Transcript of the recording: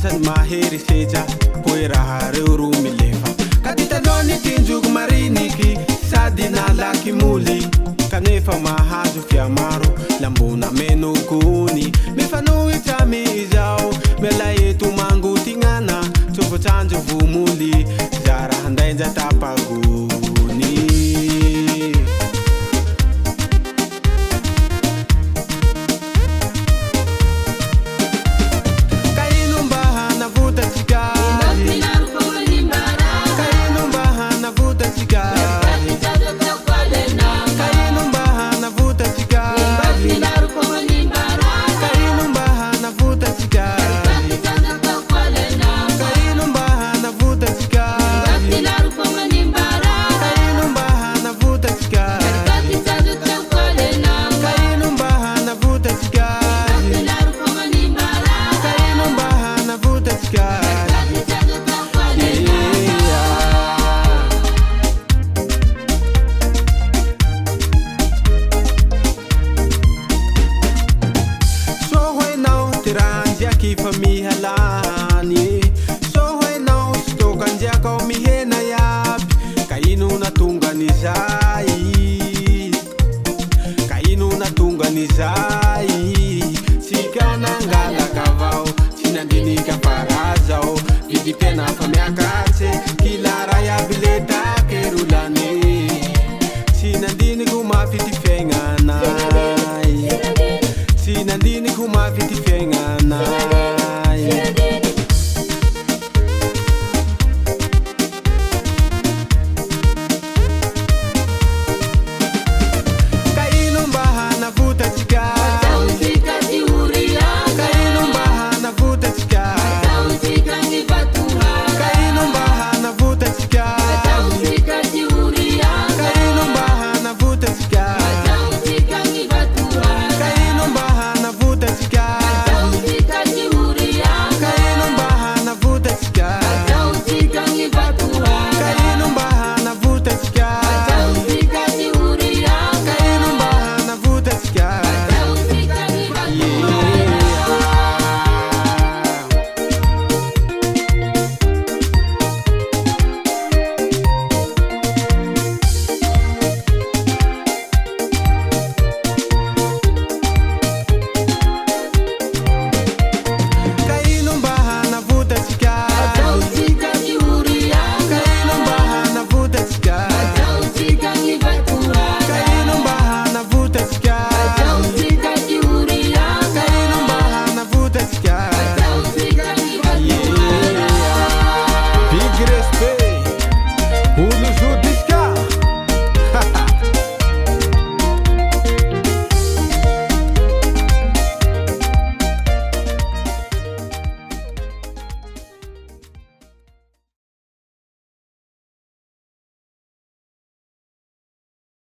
sasany maherisetra hoe raha reo ro milefa ka ty talony tinjoko mariniky sady nalaky moly kanefa mahazo fia maro lambona menokony mifanohitra mizao mela eto mangotignana tsofotranjo vomoly zara handainja tapagony fa mihalany so hoenao sy tokanjiaka ao mihena iaby ka ino natongan'izay ka ino natongan'izay tsika nangalaka avao tsy nandinika farazao vidy tena fa miaka